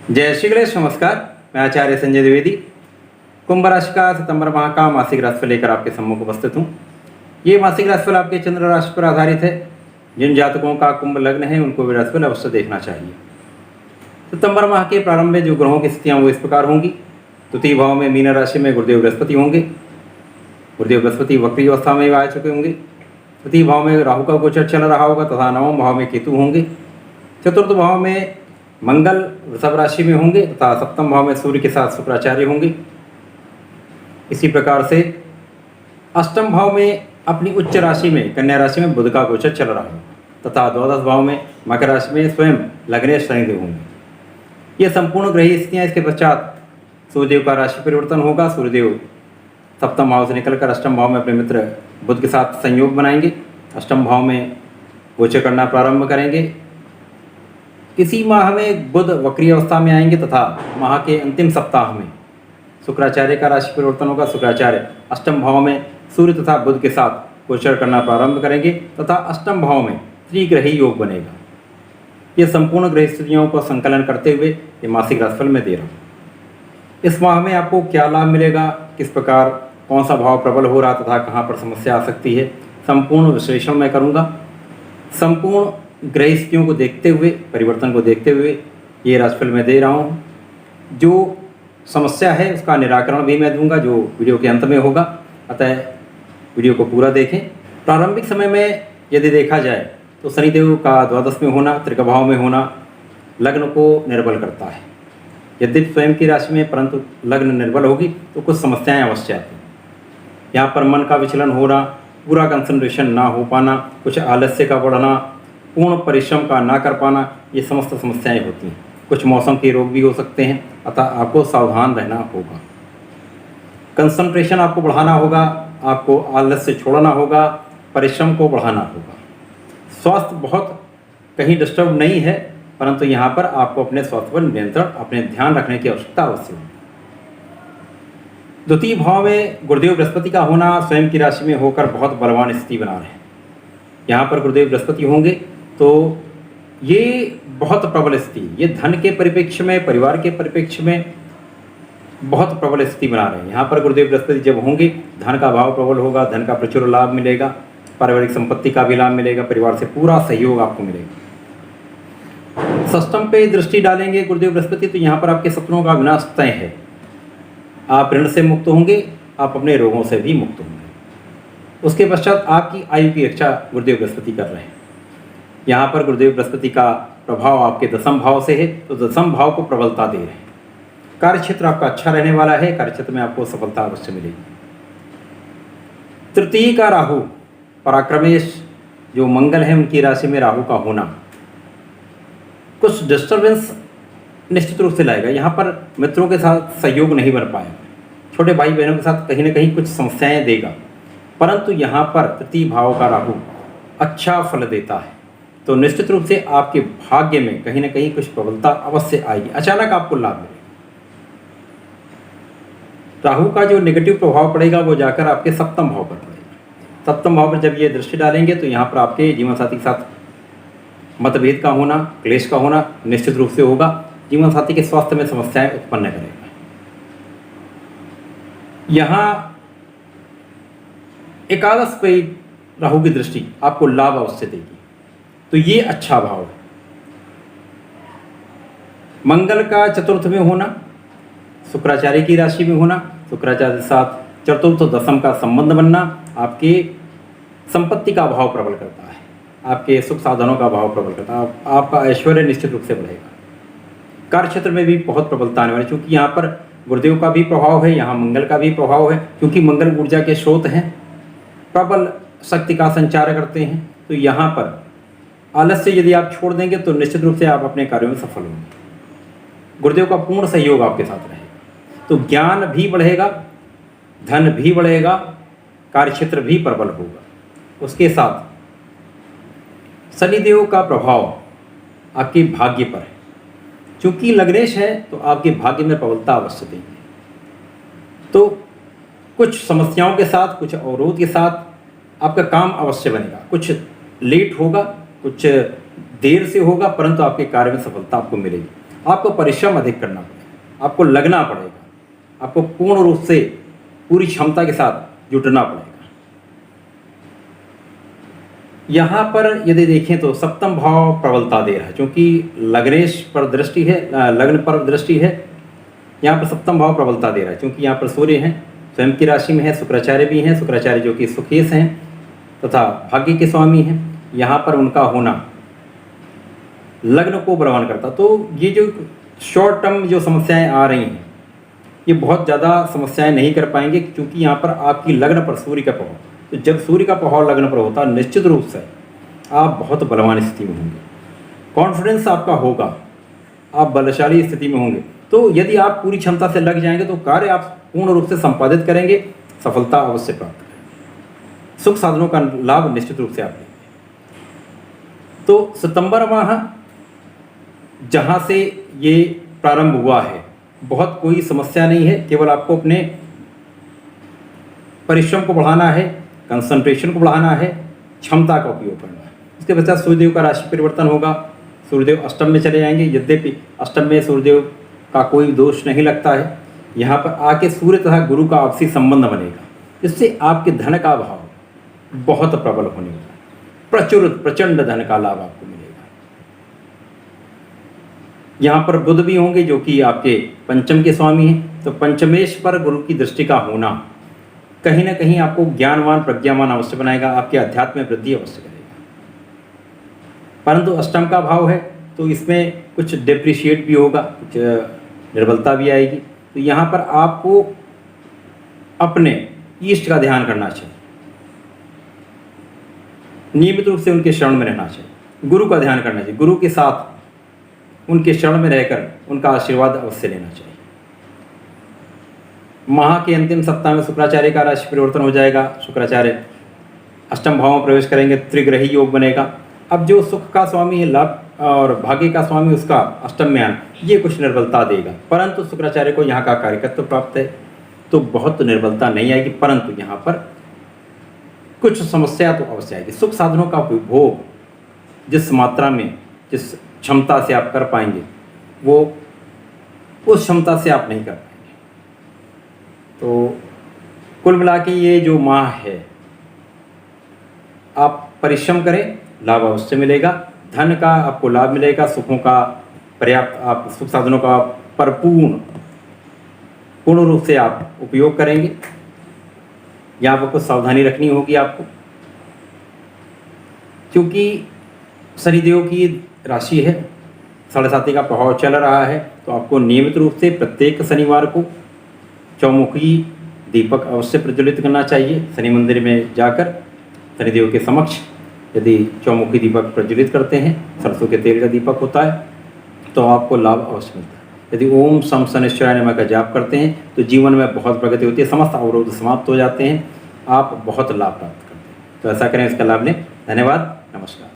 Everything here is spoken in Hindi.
जय श्री गणेश। नमस्कार, मैं आचार्य संजय द्विवेदी कुंभ राशि का सितंबर माह का मासिक राशिफल लेकर आपके सम्मुख उपस्थित हूँ। ये मासिक राशिफल आपके चंद्र राशि पर आधारित है। जिन जातकों का कुंभ लग्न है उनको भी राशिफल अवश्य देखना चाहिए। सितंबर माह के प्रारंभ में जो ग्रहों की स्थितियाँ वो इस प्रकार होंगी। तृतीय भाव में मीन राशि में गुरुदेव बृहस्पति होंगे। गुरुदेव बृहस्पति वक्री अवस्था में आ चुके होंगे। तृतीय भाव में राहु का गोचर चल रहा होगा तथा नवम भाव में केतु होंगे। चतुर्थ भाव में मंगल वृषभ राशि में होंगे तथा सप्तम भाव में सूर्य के साथ शुक्राचार्य होंगे। इसी प्रकार से अष्टम भाव में अपनी उच्च राशि में कन्या राशि में बुध का गोचर चल रहा है तथा द्वादश भाव में मकर राशि में स्वयं लग्नेश शनिदेव होंगे। ये संपूर्ण ग्रही स्थितियाँ। इसके पश्चात सूर्यदेव का राशि परिवर्तन होगा। सूर्यदेव सप्तम भाव से निकलकर अष्टम भाव में अपने मित्र बुध के साथ संयोग बनाएंगे। अष्टम भाव में गोचर करना प्रारंभ करेंगे। इसी माह में बुध वक्री अवस्था में आएंगे तथा माह के अंतिम सप्ताह में शुक्राचार्य का राशि परिवर्तन होगा। शुक्राचार्य अष्टम भाव में सूर्य तथा बुध के साथ गोचर करना प्रारंभ करेंगे तथा अष्टम भाव में त्रिग्रही योग बनेगा। ये संपूर्ण ग्रह स्थितियों को संकलन करते हुए ये मासिक राशिफल में दे रहा हूँ। इस माह में आपको क्या लाभ मिलेगा, किस प्रकार कौन सा भाव प्रबल हो रहा तथा कहाँ पर समस्या आ सकती है, संपूर्ण विश्लेषण मैं करूँगा। संपूर्ण ग्रह स्थितियों को देखते हुए, परिवर्तन को देखते हुए ये राशिफल मैं दे रहा हूँ। जो समस्या है उसका निराकरण भी मैं दूंगा जो वीडियो के अंत में होगा, अतः वीडियो को पूरा देखें। प्रारंभिक समय में यदि देखा जाए तो शनिदेव का द्वादश में होना, त्रिक भाव में होना लग्न को निर्बल करता है। यद्यपि स्वयं की राशि में परंतु लग्न निर्बल होगी तो कुछ समस्याएं अवश्य आती हैं। यहाँ पर मन का विचलन होना, पूरा कंसंट्रेशन ना हो पाना, कुछ आलस्य का बढ़ना, पूर्ण परिश्रम का ना कर पाना, ये समस्त समस्याएं होती हैं। कुछ मौसम के रोग भी हो सकते हैं, अतः आपको सावधान रहना होगा। कंसंट्रेशन आपको बढ़ाना होगा, आपको आलस्य छोड़ना होगा, परिश्रम को बढ़ाना होगा। स्वास्थ्य बहुत कहीं डिस्टर्ब नहीं है, परंतु यहाँ पर आपको अपने स्वास्थ्य पर नियंत्रण, अपने ध्यान रखने की आवश्यकता अवश्य है। द्वितीय भाव में गुरुदेव बृहस्पति का होना स्वयं की राशि में होकर बहुत बलवान स्थिति बना रहे हैं। यहाँ पर गुरुदेव बृहस्पति होंगे तो ये बहुत प्रबल स्थिति, ये धन के परिप्रेक्ष्य में, परिवार के परिप्रेक्ष्य में बहुत प्रबल स्थिति बना रहे हैं। यहाँ पर गुरुदेव बृहस्पति जब होंगे धन का भाव प्रबल होगा, धन का प्रचुर लाभ मिलेगा, पारिवारिक संपत्ति का भी लाभ मिलेगा, परिवार से पूरा सहयोग आपको मिलेगा। षष्टम पे दृष्टि डालेंगे गुरुदेव बृहस्पति तो यहाँ पर आपके शत्रुओं का विनाश तय है। आप ऋण से मुक्त होंगे, आप अपने रोगों से भी मुक्त होंगे। उसके पश्चात आपकी आयु की रक्षा गुरुदेव बृहस्पति कर रहे हैं। यहाँ पर गुरुदेव बृहस्पति का प्रभाव आपके दसम भाव से है तो दसम भाव को प्रबलता दे रहे हैं। कार्यक्षेत्र आपका अच्छा रहने वाला है, कार्यक्षेत्र में आपको सफलता अवश्य मिलेगी। तृतीय का राहु पराक्रमेश जो मंगल है उनकी राशि में राहु का होना कुछ डिस्टर्बेंस निश्चित रूप से लाएगा। यहाँ पर मित्रों के साथ सहयोग नहीं बन पाएगा, छोटे भाई बहनों के साथ कहीं ना कहीं कुछ समस्याएं देगा, परंतु यहाँ पर तृतीय भाव का राहु अच्छा फल देता है तो निश्चित रूप से आपके भाग्य में कहीं ना कहीं कुछ प्रबलता अवश्य आएगी, अचानक आपको लाभ मिलेगा। राहु का जो नेगेटिव प्रभाव पड़ेगा वो जाकर आपके सप्तम भाव पर पड़ेगा। सप्तम भाव पर जब ये दृष्टि डालेंगे तो यहाँ पर आपके जीवन साथी के साथ मतभेद का होना, क्लेश का होना निश्चित रूप से होगा। जीवन साथी के स्वास्थ्य में समस्याएं उत्पन्न करेगा। यहाँ एकादश पे राहु की दृष्टि आपको लाभ अवश्य देगी, तो ये अच्छा भाव है। मंगल का चतुर्थ में होना, शुक्राचार्य की राशि में होना, शुक्राचार्य के साथ चतुर्थ दशम का संबंध बनना आपके संपत्ति का भाव प्रबल करता है, आपके सुख साधनों का भाव प्रबल करता है, आपका ऐश्वर्य निश्चित रूप से बढ़ेगा। कार्य क्षेत्र में भी बहुत प्रबलता आने वाली, क्योंकि यहाँ पर गुरुदेव का भी प्रभाव है, यहाँ मंगल का भी प्रभाव है, क्योंकि मंगल ऊर्जा के स्रोत हैं, प्रबल शक्ति का संचार करते हैं। तो यहाँ पर आलस्य यदि आप छोड़ देंगे तो निश्चित रूप से आप अपने कार्यों में सफल होंगे। गुरुदेव का पूर्ण सहयोग आपके साथ रहेगा तो ज्ञान भी बढ़ेगा, धन भी बढ़ेगा, कार्यक्षेत्र भी प्रबल होगा। उसके साथ शनिदेव का प्रभाव आपके भाग्य पर है, क्योंकि लग्नेश है तो आपके भाग्य में प्रबलता अवश्य देंगे। तो कुछ समस्याओं के साथ, कुछ अवरोध के साथ आपका काम अवश्य बनेगा। कुछ लेट होगा, कुछ देर से होगा, परंतु आपके कार्य में सफलता आपको मिलेगी। आपको परिश्रम अधिक करना पड़ेगा, आपको लगना पड़ेगा, आपको पूर्ण रूप से पूरी क्षमता के साथ जुटना पड़ेगा। यहाँ पर यदि देखें तो सप्तम भाव प्रबलता दे रहा है, क्योंकि लग्नेश पर दृष्टि है, लग्न पर दृष्टि है। यहाँ पर सप्तम भाव प्रबलता दे रहा है, क्योंकि यहाँ पर सूर्य हैं, स्वयं की राशि में है, शुक्राचार्य भी हैं, शुक्राचार्य जो कि सुखेश हैं तथा भाग्य के स्वामी हैं। यहाँ पर उनका होना लग्न को बलवान करता। तो ये जो शॉर्ट टर्म जो समस्याएं आ रही हैं, ये बहुत ज़्यादा समस्याएं नहीं कर पाएंगे, क्योंकि यहाँ पर आपकी लग्न पर सूर्य का प्रभाव, तो जब सूर्य का प्रभाव लग्न पर होता है निश्चित रूप से आप बहुत बलवान स्थिति में होंगे, कॉन्फिडेंस आपका होगा, आप बलशाली स्थिति में होंगे। तो यदि आप पूरी क्षमता से लग जाएंगे तो कार्य आप पूर्ण रूप से संपादित करेंगे, सफलता अवश्य प्राप्त करेंगे, सुख साधनों का लाभ निश्चित रूप से आप लेंगे। तो सितंबर माह जहाँ से ये प्रारंभ हुआ है, बहुत कोई समस्या नहीं है, केवल आपको अपने परिश्रम को बढ़ाना है, कंसंट्रेशन को बढ़ाना है, क्षमता का उपयोग करना है। इसके पश्चात सूर्यदेव का राशि परिवर्तन होगा, सूर्यदेव अष्टम में चले जाएंगे। यद्यपि अष्टम में सूर्यदेव का कोई दोष नहीं लगता है, यहाँ पर आके सूर्य तथा गुरु का आपसी संबंध बनेगा, इससे आपके धन का भाव बहुत प्रबल होने वाला है, प्रचुर प्रचंड धन का लाभ आपको मिलेगा। यहाँ पर बुध भी होंगे जो कि आपके पंचम के स्वामी हैं, तो पंचमेश पर गुरु की दृष्टि का होना कहीं ना कहीं आपको ज्ञानवान प्रज्ञावान अवश्य बनाएगा, आपके अध्यात्म में वृद्धि अवश्य करेगा। परंतु अष्टम का भाव है तो इसमें कुछ डिप्रिशिएट भी होगा, कुछ निर्बलता भी आएगी। तो यहाँ पर आपको अपने ईष्ट का ध्यान करना चाहिए, नियमित रूप से उनके शरण में रहना चाहिए, गुरु का ध्यान करना चाहिए, गुरु के साथ उनके शरण में रहकर उनका आशीर्वाद अवश्य लेना चाहिए। माह के अंतिम सप्ताह में शुक्राचार्य का राशि परिवर्तन हो जाएगा, शुक्राचार्य अष्टम भाव में प्रवेश करेंगे, त्रिग्रही योग बनेगा। अब जो सुख का स्वामी है, लाभ और भाग्य का स्वामी, उसका अष्टम में आना ये कुछ निर्बलता देगा, परंतु शुक्राचार्य को यहाँ का कार्यकत्व प्राप्त है तो बहुत निर्बलता नहीं आएगी। परंतु यहाँ पर कुछ समस्या तो अवश्य आएगी। सुख साधनों का उपभोग जिस मात्रा में, जिस क्षमता से आप कर पाएंगे, वो उस क्षमता से आप नहीं कर पाएंगे। तो कुल मिला के ये जो माह है, आप परिश्रम करें, लाभ अवश्य मिलेगा, धन का आपको लाभ मिलेगा, सुखों का पर्याप्त, आप सुख साधनों का पूर्ण रूप से आप उपयोग करेंगे। यहाँ पर कुछ सावधानी रखनी होगी आपको, क्योंकि शनिदेव की राशि है, 7.5 का प्रभाव चल रहा है, तो आपको नियमित रूप से प्रत्येक शनिवार को चौमुखी दीपक अवश्य प्रज्वलित करना चाहिए। शनि मंदिर में जाकर शनिदेव के समक्ष यदि चौमुखी दीपक प्रज्वलित करते हैं, सरसों के तेल का दीपक होता है, तो आपको लाभ अवश्य मिलता है। यदि ओम सम शनिश्चराय नमः का जाप करते हैं तो जीवन में बहुत प्रगति होती है, समस्त अवरोध समाप्त हो जाते हैं, आप बहुत लाभ प्राप्त करते हैं। तो ऐसा करें, इसका लाभ लें। धन्यवाद, नमस्कार।